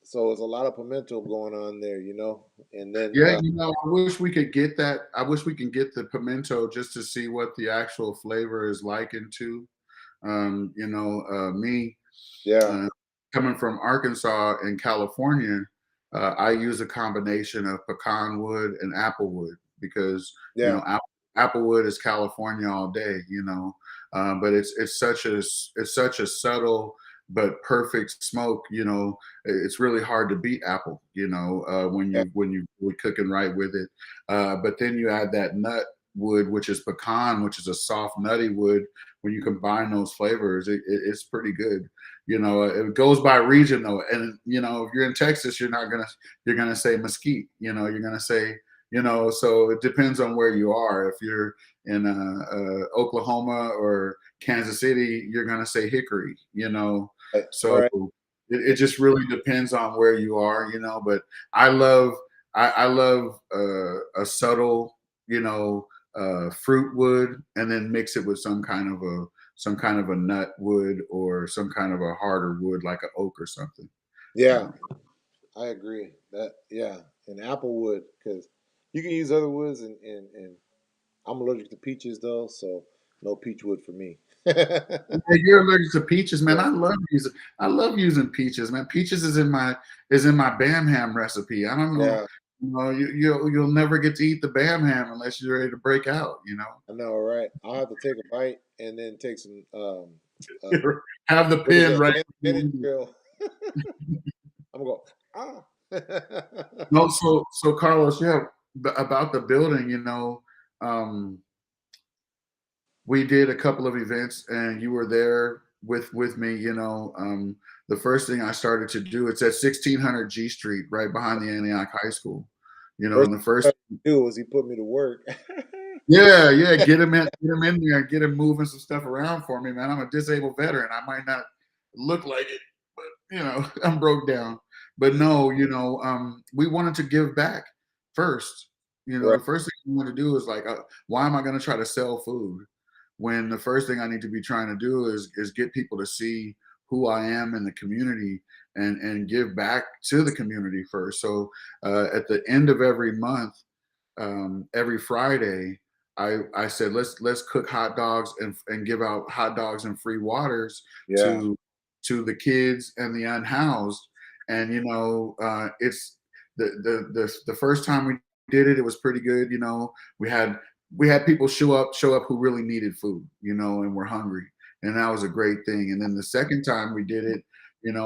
So there's a lot of pimento going on there, and then I wish we could get that. I wish we can get the pimento just to see what the actual flavor is likened to. Me, coming from Arkansas and California, I use a combination of pecan wood and apple wood because apple wood is California all day, but it's such a subtle but perfect smoke. It's really hard to beat apple. When Yeah. we're cooking right with it. But then you add that nut wood, which is pecan, which is a soft nutty wood. When you combine those flavors, it's pretty good. It goes by region though, and if you're in Texas, you're gonna say mesquite. You're gonna say. So it depends on where you are. If you're in Oklahoma or Kansas City, you're gonna say hickory. So Right. it just really depends on where you are. But I love I love a subtle, fruit wood, and then mix it with some kind of a nut wood or some kind of a harder wood like an oak or something. Yeah, I agree. Yeah, and apple wood, because you can use other woods, and I'm allergic to peaches though, so no peach wood for me. Yeah, you're allergic to peaches, man. Yeah, I love using peaches, man. Peaches is in my Bam Ham recipe. I don't know. yeah, You'll never get to eat the Bam Ham unless you're ready to break out. I know, right? I'll have to take a bite and then take some Have the what is pin that? right. Benadryl. I'm gonna go ah. No, so Carlos, yeah, about the building, um, we did a couple of events, and you were there with me. The first thing I started to do, it's at 1600 G Street, right behind the Antioch High School. First And the thing first, he do was he put me to work. yeah, get him in there, get him moving some stuff around for me, man. I'm a disabled veteran. I might not look like it, but I'm broke down. But no, we wanted to give back first. Right. The first thing we want to do is like, why am I going to try to sell food when the first thing I need to be trying to do is get people to see who I am in the community and give back to the community first. So at the end of every month, every Friday, I said let's cook hot dogs and give out hot dogs and free waters Yeah. to the kids and the unhoused. And it's the first time we did it, it was pretty good. We had people show up who really needed food, and were hungry, and that was a great thing. And then the second time we did it,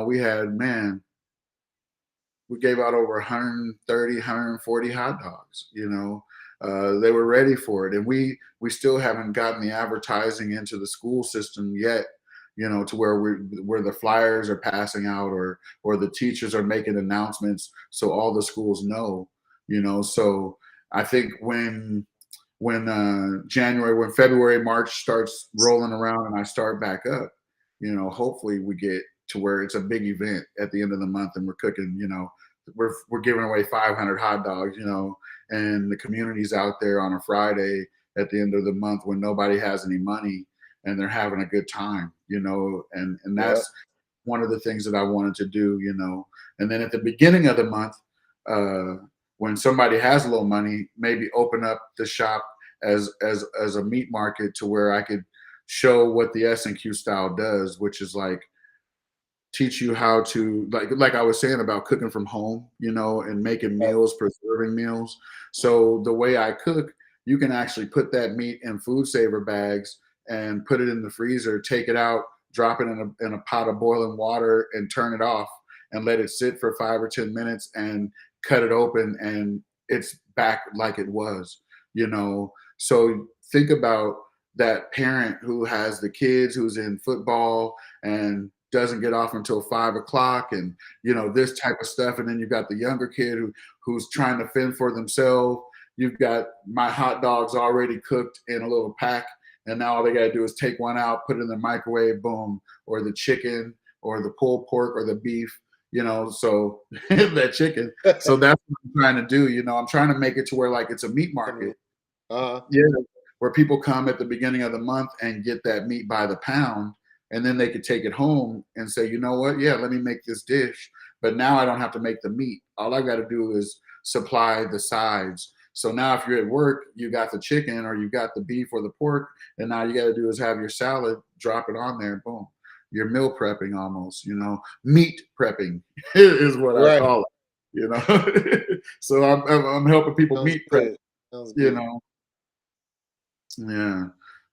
we had, man, we gave out over 130, 140 hot dogs. They were ready for it, and we still haven't gotten the advertising into the school system yet. To where the flyers are passing out, or the teachers are making announcements so all the schools know. So I think when February, March starts rolling around and I start back up, hopefully we get to where it's a big event at the end of the month and we're cooking, we're giving away 500 hot dogs, and the community's out there on a Friday at the end of the month when nobody has any money and they're having a good time, and Yeah. that's one of the things that I wanted to do, and then at the beginning of the month, when somebody has a little money, maybe open up the shop as a meat market to where I could show what the S&Q style does, which is like teach you how to, like I was saying about cooking from home, and making meals, preserving meals. So the way I cook, you can actually put that meat in food saver bags and put it in the freezer, take it out, drop it in a pot of boiling water and turn it off and let it sit for 5 or 10 minutes and cut it open and it's back like it was, So think about that parent who has the kids who's in football and doesn't get off until 5 o'clock, and this type of stuff. And then you've got the younger kid who's trying to fend for themselves. You've got my hot dogs already cooked in a little pack, and now all they got to do is take one out, put it in the microwave, boom, or the chicken, or the pulled pork, or the beef. So that chicken. So that's what I'm trying to do. I'm trying to make it to where like it's a meat market. Uh-huh. Yeah, where people come at the beginning of the month and get that meat by the pound, and then they could take it home and say, you know what? Yeah, let me make this dish. But now I don't have to make the meat. All I got to do is supply the sides. So now if you're at work, you got the chicken or you got the beef or the pork, and now you got to do is have your salad, drop it on there, boom. You're meal prepping almost, meat prepping is what I Right. call it, So I'm helping people Sounds meat prep, good. Sounds you good. know. Yeah,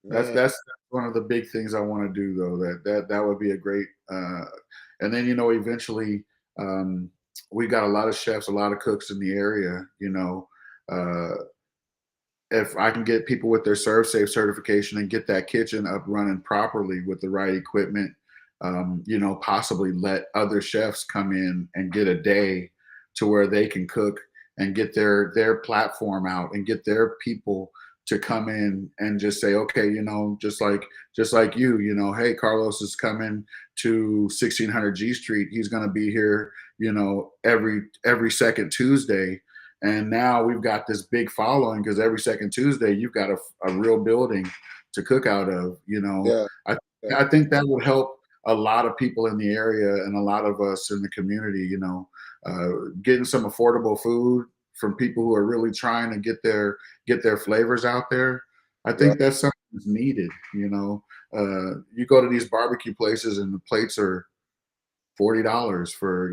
that's Man. that's one of the big things I want to do, though. That would be a great. And then eventually, um, we got a lot of chefs, a lot of cooks in the area. If I can get people with their Serve Safe certification and get that kitchen up running properly with the right equipment, possibly let other chefs come in and get a day to where they can cook and get their platform out and get their people to come in and just say, okay, just like hey, Carlos is coming to 1600 G Street. He's going to be here, every second Tuesday. And now we've got this big following because every second Tuesday you've got a real building to cook out of. Yeah. I Yeah. I think that would help a lot of people in the area and a lot of us in the community. Getting some affordable food from people who are really trying to get their flavors out there. I Right. think that's something that's needed. You go to these barbecue places and the plates are $40 for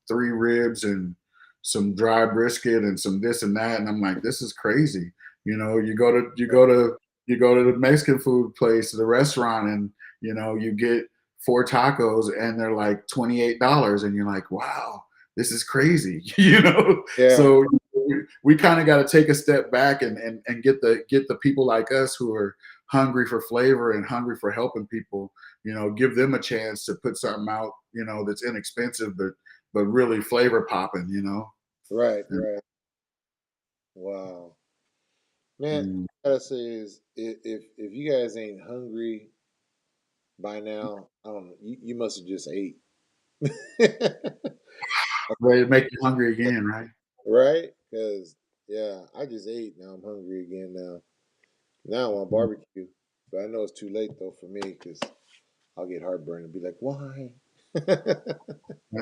3 ribs and some dry brisket and some this and that, and I'm like, this is crazy. You go to the Mexican food place, the restaurant, and you get 4 tacos and they're like $28, and you're like, wow, this is crazy. Yeah. So we kind of got to take a step back and get the people like us who are hungry for flavor and hungry for helping people, give them a chance to put something out, that's inexpensive but really flavor popping. Right. And, Right. Wow. Man, mm, I gotta say is if you guys ain't hungry by now, I don't know. You must have just ate. ready to make you hungry again, right? Right? Because yeah, I just ate. Now I'm hungry again. Now I want barbecue, but I know it's too late though for me because I'll get heartburn and be like, why?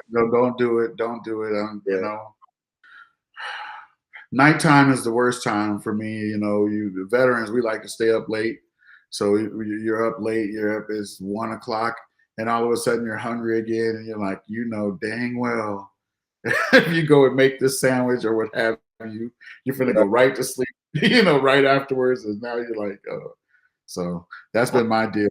No, don't do it. Don't do it. Yeah. Nighttime is the worst time for me. The veterans, we like to stay up late. So you're up late, you're up, it's 1 o'clock, and all of a sudden you're hungry again, and you're like, dang well, if you go and make this sandwich or what have you, you're gonna go Right. right to sleep, right afterwards, and now you're like, oh. So that's been my deal.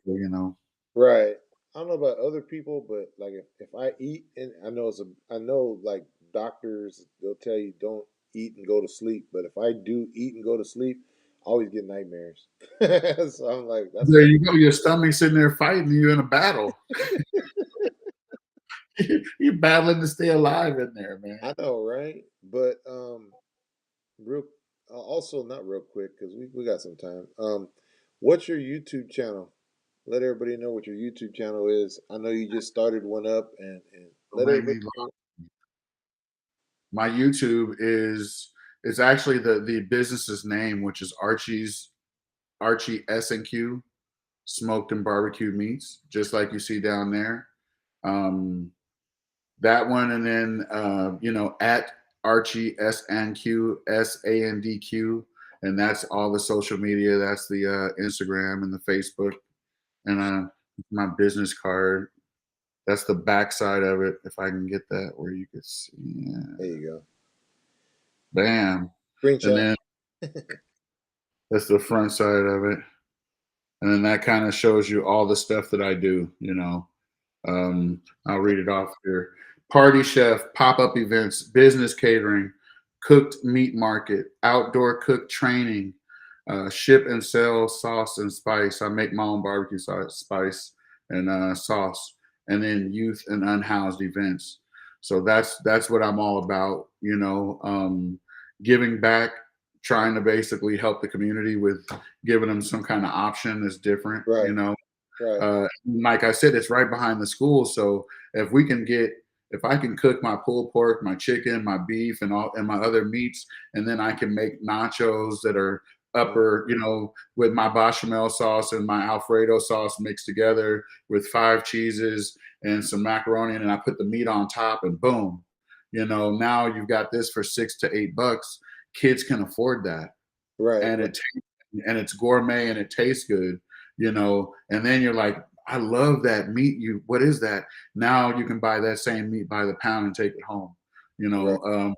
Right. I don't know about other people, but like if I eat and I know like doctors they'll tell you don't eat and go to sleep, but if I do eat and go to sleep, I always get nightmares. So I'm like, that's There you go. Your stomach's sitting there fighting you in a battle. You're battling to stay alive in there, man. I know, right? But real also not real quick because we got some time. What's your YouTube channel? Let everybody know what your YouTube channel is. I know you just started one up, and Don't let make everybody me know. My YouTube is actually the business's name, which is Archie S&Q Smoked and Barbecued Meats, just like you see down there. Um, that one, and then at Archie SNQ, and that's all the social media. That's the Instagram and the Facebook, and my business card. That's the back side of it. If I can get that where you could see. Yeah. There you go. Bam. And Screenshot. then that's the front side of it. And then that kind of shows you all the stuff that I do. I'll read it off here. Party chef, pop-up events, business catering, cooked meat market, outdoor cook training, ship and sell sauce and spice. I make my own barbecue sauce, spice and sauce, and then youth and unhoused events. So that's what I'm all about. Giving back, trying to basically help the community with giving them some kind of option that's different. Right. Right. Like I said, it's right behind the school. So if I can cook my pulled pork, my chicken, my beef, and my other meats, and then I can make nachos that are upper, with my bechamel sauce and my Alfredo sauce mixed together with 5 cheeses and some macaroni, and I put the meat on top, and boom, now you've got this for $6 to $8. Kids can afford that, Right. and it's gourmet and it tastes good. And then you're like, I love that meat. What is that? Now you can buy that same meat by the pound and take it home. Right.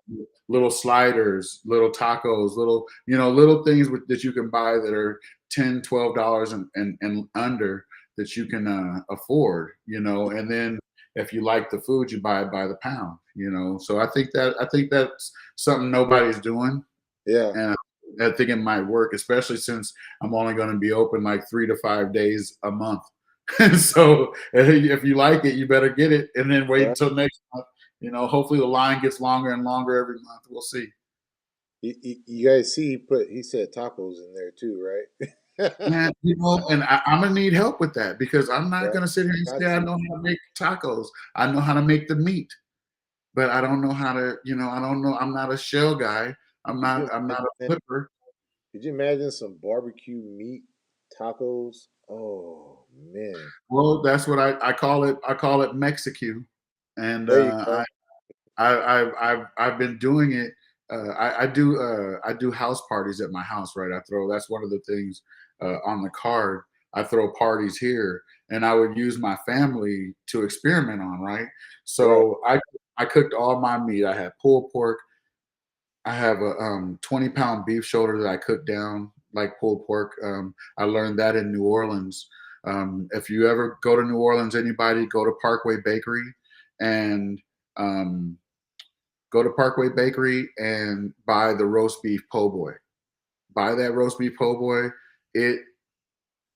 Little sliders, little tacos, little things that you can buy that are $10, $12 and under that you can afford, and then if you like the food, you buy it by the pound. So I think that's something nobody's doing, Yeah. and I think it might work, especially since I'm only going to be open like 3 to 5 days a month. So if you like it, you better get it, and then wait Right. until next month. Hopefully the line gets longer and longer every month. We'll see. You guys see he said tacos in there too, right? Man, and I'm gonna need help with that because I'm not Right. gonna sit here and Got say I to. know how to make tacos. I know how to make the meat, but I don't know how to. I don't know. I'm not a shell guy. I'm Could not. you I'm not a imagine, flipper. could you imagine some barbecue meat tacos? Oh man. Well, that's what I call it. I call it Mexican, and There you go. I've been doing it. I do house parties at my house, right? That's one of the things on the card. I throw parties here, and I would use my family to experiment on, right? Right. So I cooked all my meat. I had pulled pork. I have a 20-pound beef shoulder that I cook down like pulled pork. I learned that in New Orleans. If you ever go to New Orleans, anybody go to Parkway Bakery and um, go to Parkway Bakery and buy the roast beef po' boy. Buy that roast beef po' boy. It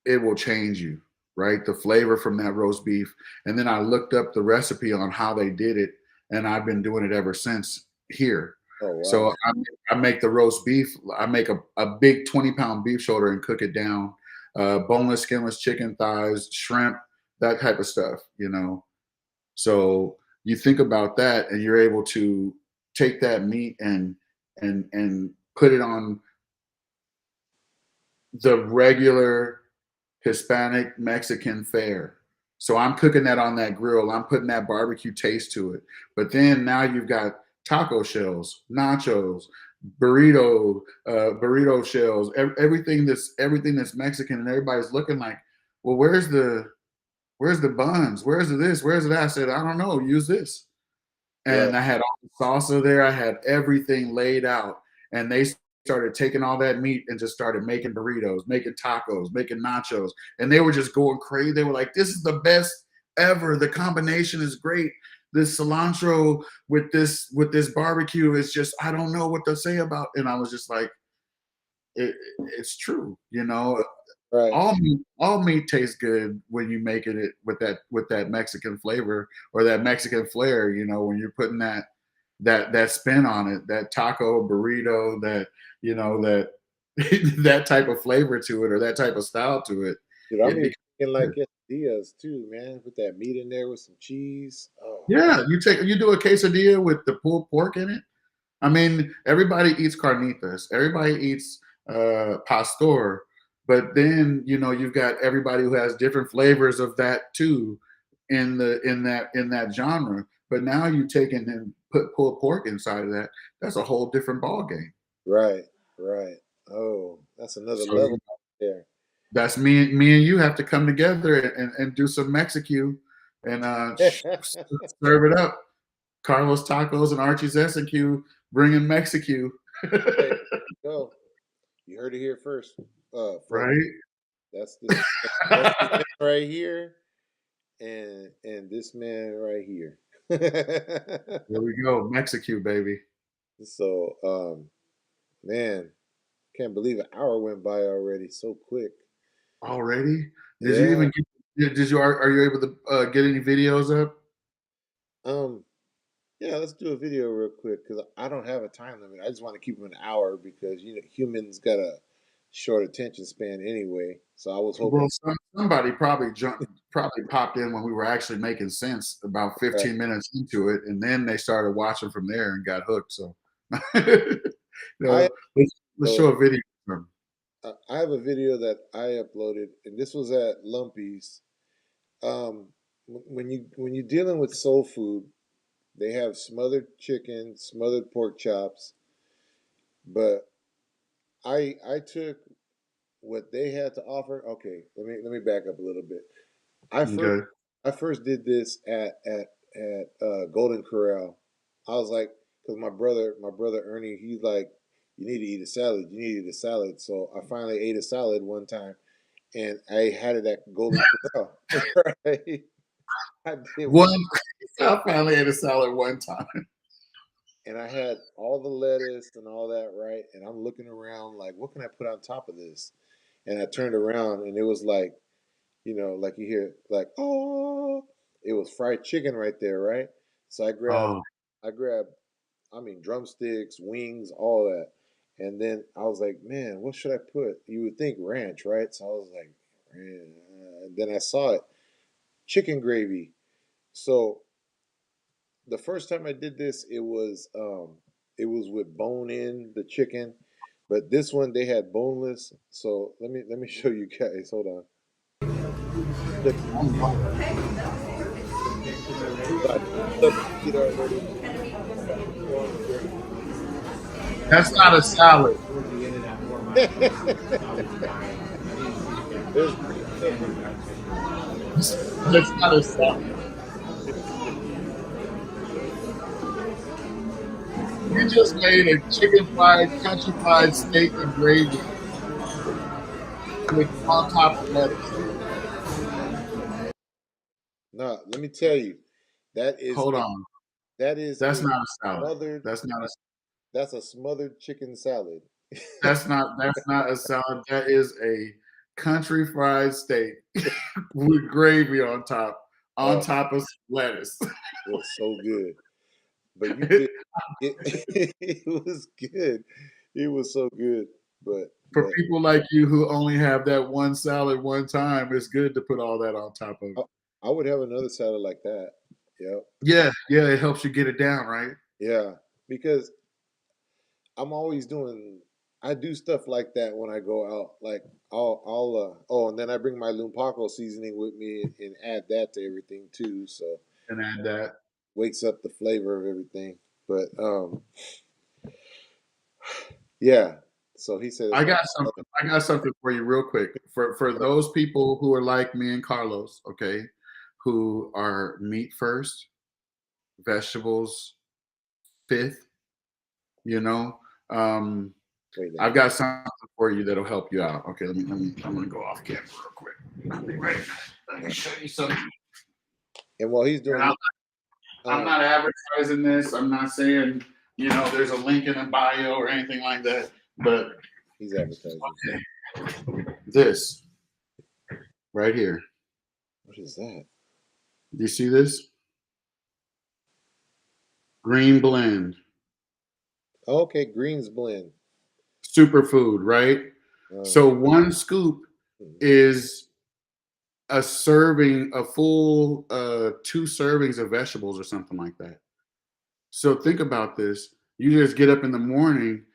it will change you, right? The flavor from that roast beef. And then I looked up the recipe on how they did it, and I've been doing it ever since here. Oh So wow. I make the roast beef. I make a big 20-pound beef shoulder and cook it down. Boneless, skinless chicken thighs, shrimp, that type of stuff. So you think about that, and you're able to take that meat and put it on the regular Hispanic Mexican fare. So I'm cooking that on that grill. I'm putting that barbecue taste to it. But then now you've got taco shells, nachos, burrito shells, everything that's Mexican, and everybody's looking like, well, where's the buns? Where's the this? Where's the that? I said, I don't know. Use this. Right. And I had all the salsa there. I had everything laid out, and they started taking all that meat and just started making burritos, making tacos, making nachos, and they were just going crazy. They were like, "This is the best ever. The combination is great. This cilantro with this barbecue is just I don't know what to say about." And I was just like, it's true, Right. all meat tastes good when you making it with that Mexican flavor or that Mexican flair. When you're putting that spin on it, that taco burrito, that that type of flavor to it or that type of style to it. Dude, I'm It even becomes thinking like good. quesadillas too, man. Put that meat in there with some cheese. Oh, Yeah, you do a quesadilla with the pulled pork in it. I mean, everybody eats carnitas. Everybody eats pastor. But then you've got everybody who has different flavors of that too, in that genre. But now you take and put pulled pork inside of that. That's a whole different ball game. right, right. Oh, that's another So level there. that's me and you have to come together and do some Mexican and serve it up. Carlos Tacos and Archie's S&Q bringing Mexican. Hey, go. You heard it here first, folks. Right? That's this man right here, and this man right here. There we go. Mexican, baby. So, man, can't believe an hour went by already so quick. Already? Did you Yeah. even did you are you able to get any videos up? Um. Yeah. Let's do a video real quick because I don't have a time limit. I just want to keep them an hour because humans got a short attention span anyway. So I was hoping. Well, somebody probably popped in when we were actually making sense about Right. 15 minutes into it, and then they started watching from there and got hooked. So, you I let's show a video. From I have a video that I uploaded, and this was at Lumpy's. When you're dealing with soul food, they have smothered chicken, smothered pork chops, but I took what they had to offer. Okay, let me back up a little bit. I first okay. I first did this at Golden Corral. I was like, because my brother Ernie, he's like, you need to eat a salad. You need to eat a salad. So I finally ate a salad one time, and I had it at Golden Corral. Right? I did One, one, I finally ate a salad one time. and I had all the lettuce and all that, right? And I'm looking around like, what can I put on top of this? And I turned around, and it was like, like you hear, like, oh, it was fried chicken right there, right? So Oh, I grabbed, drumsticks, wings, all that. And then I was like, man, what should I put? You would think ranch, right? So I was like, and then I saw it, chicken gravy. So the first time I did this, it was with bone in the chicken, but this one they had boneless. So let me show you guys. Hold on. Look, you got stuff to eat already. You got corn and gravy. that's not a salad. There's green stuff in there. That's not a salad. You just made a chicken fried, country fried steak and gravy with on top of lettuce. No, let me tell you, that is Hold a on. that is That's a not a salad. smothered That's not a that's a smothered chicken salad. that's not a salad. That is a country fried steak with gravy on Oh, top of lettuce. it was so good. But you could it, it was good. It was so good. But For but people like you who only have that one salad one time, it's good to put all that on top of I, it. I would have another salad like that. Yep. Yeah, yeah, it helps you get it down, right? Yeah. Because I'm always doing I do stuff like that when I go out. Like and then I bring my Lumpaco seasoning with me and add that to everything too. So And add that. wakes up the flavor of everything. But yeah. So he said it's I like got something. I got something for you real quick. For those people who are like me and Carlos, okay, who are meat first, vegetables fifth, you know. Um, wait a I've minute. got something for you that'll help you out. Okay, I'm gonna go off camera real quick. I'll be right. Let me show you something. And while he's And doing I'm um not advertising this. I'm not saying there's a link in the bio or anything like that. But he's advertising. this right here. What is that? Do you see this? Green blend, Okay, greens blend. superfood, right? Uh, So one scoop mhm. is a full 2 servings of vegetables or something like that. So think about this. You just get up in the morning,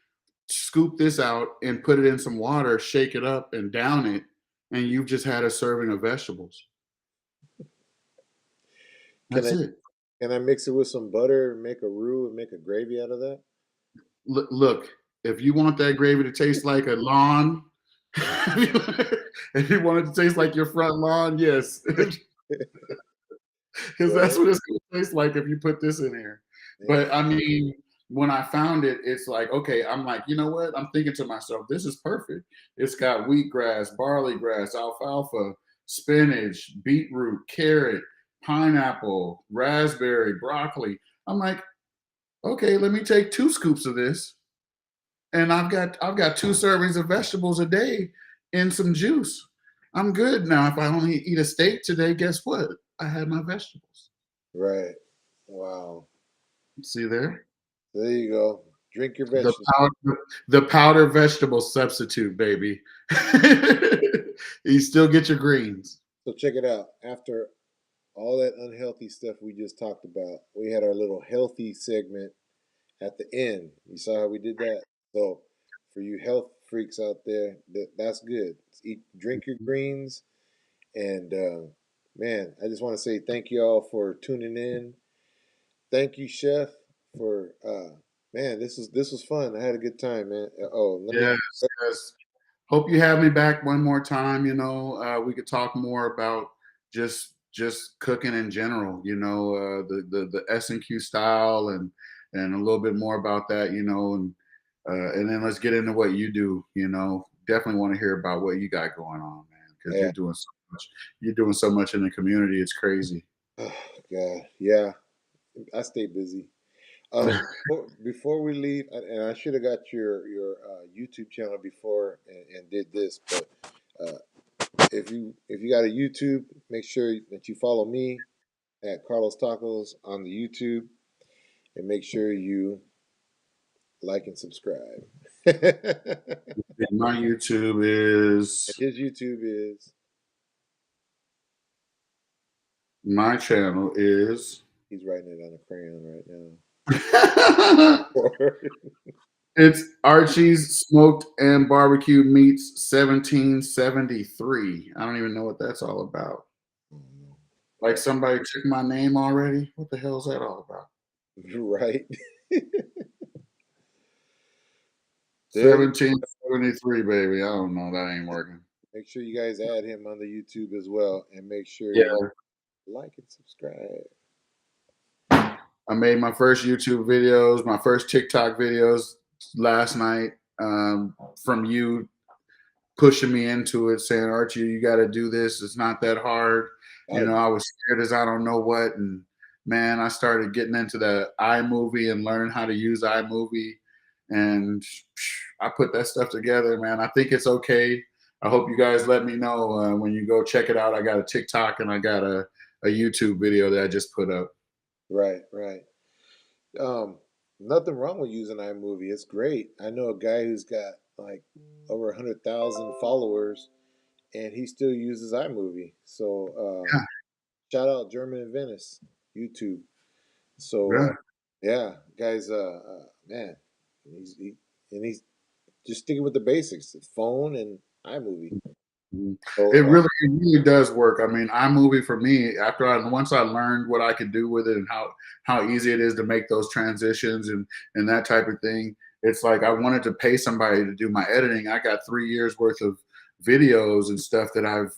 scoop this out and put it in some water, shake it up and down it, and you've just had a serving of vegetables. Can That's I it. can I mix it with some butter and make a roux and make a gravy out of that? Look, if you want that gravy to taste like a lawn, if you want it to taste like your front lawn, yes. Because that's Well, what it's going to taste like if you put this in here. yeah, But I mean, when I found it, it's like, okay, I'm like, you know what? I'm thinking to myself, this is perfect. It's got wheatgrass, barley grass, alfalfa, spinach, beetroot, carrot, pineapple, raspberry, broccoli. I'm like, okay, let me take 2 scoops of this, and I've got 2 servings of vegetables a day and some juice. I'm good now. If I only eat a steak today, guess what? I had my vegetables. right. Wow. See there? There you go. Drink your The vegetables. powder vegetable substitute, baby. You still get your greens. So check it out. After all that unhealthy stuff we just talked about, we had our little healthy segment at the end. You saw how we did that? So for you health freaks out there, that's good. Drink your greens, and man, I just want to say thank you all for tuning in. Thank you, Chef, for man. This was fun. I had a good time, man. Oh, let me. Yes, yes. Hope you have me back one more time. We could talk more about just cooking in general. The S and Q style and a little bit more about that, and then let's get into what you do. Definitely want to hear about what you got going on, man, because Yeah. you're doing so much. You're doing so much in the community. It's crazy. Oh, God. Yeah. I stay busy. Before we leave, and I should have got your YouTube channel before and did this, but uh, if you got a YouTube, make sure that you follow me at Carlos Tacos on the YouTube, and make sure you like and subscribe. And my YouTube is His YouTube is my channel is. he's writing it on a crayon right now. It's Archie's Smoked and Barbecue Meats 1773. I don't even know what that's all about. Like somebody took my name already? What the hell is that all about? Right. 1773, baby. I don't know. That ain't working. Make sure you guys add him on the YouTube as well, and make sure Yeah. you like and subscribe. I made my first YouTube videos, my first TikTok videos last night from you pushing me into it, saying, Archie, you got to do this. It's not that hard. I was scared as I don't know what. And man, I started getting into the iMovie and learn how to use iMovie. And I put that stuff together, man. I think it's okay. I hope you guys let me know when you go check it out. I got a TikTok and I got a YouTube video that I just put up. Right. Nothing wrong with using iMovie. It's great. I know a guy who's got like over 100,000 followers, and he still uses iMovie. So shout out German in Venice YouTube. So yeah, guys, man, he's just sticking with the basics: phone and iMovie. So, it really does work. I mean, iMovie for me, once I learned what I could do with it and how easy it is to make those transitions and that type of thing, it's like I wanted to pay somebody to do my editing. I got 3 years worth of videos and stuff that I've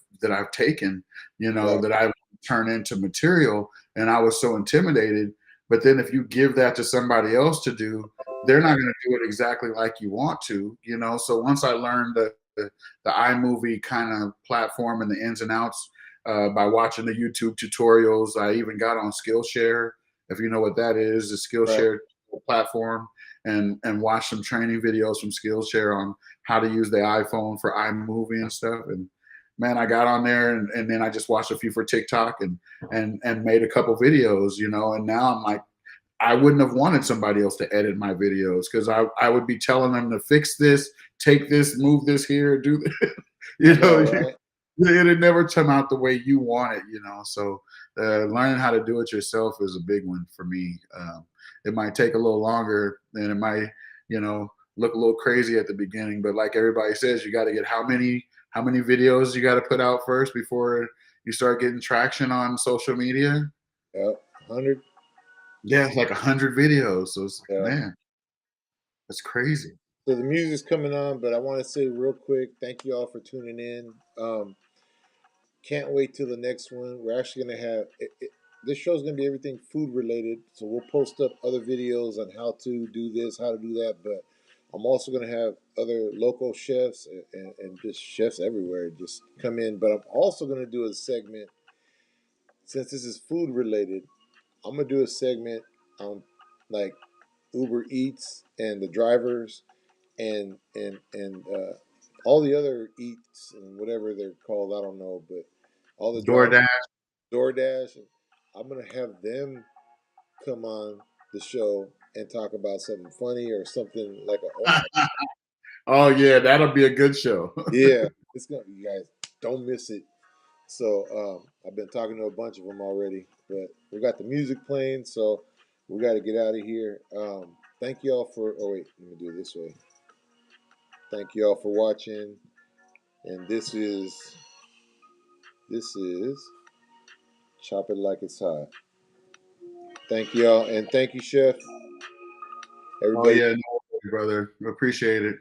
taken, that I turn into material, and I was so intimidated. But then if you give that to somebody else to do, they're not going to do it exactly like you want to, So once I learned the iMovie kind of platform and the ins and outs by watching the YouTube tutorials. I even got on Skillshare, if you know what that is, the Skillshare platform, and watched some training videos from Skillshare on how to use the iPhone for iMovie and stuff. And man, I got on there and then I just watched a few for TikTok and made a couple videos, and now I'm like, I wouldn't have wanted somebody else to edit my videos because I would be telling them to fix this, take this, move this here, do this. It'd never come out the way you want it, So learning how to do it yourself is a big one for me. It might take a little longer and it might, look a little crazy at the beginning, but like everybody says, you got to get how many videos you got to put out first before you start getting traction on social media? Yeah, 100. Yeah, it's like 100 videos. So it's like, man, that's crazy. So the music's coming on, but I want to say real quick, thank you all for tuning in. Can't wait till the next one. We're actually going to have this show's going to be everything food related. So we'll post up other videos on how to do this, how to do that. But I'm also going to have other local chefs and just chefs everywhere just come in. But I'm also going to do a segment, since this is food related, I'm going to do a segment on like Uber Eats and the drivers and all the other eats and whatever they're called, I don't know, but all the DoorDash, and I'm gonna have them come on the show and talk about something funny or something like Oh yeah, that'll be a good show. Yeah, it's gonna, you guys don't miss it. So I've been talking to a bunch of them already, but we got the music playing, so we got to get out of here. Thank you all for. Oh wait, let me do it this way. Thank you all for watching, and this is Chop It Like It's Hot. Thank you all, and thank you, Chef. Everybody. Oh yeah, no, brother, appreciate it.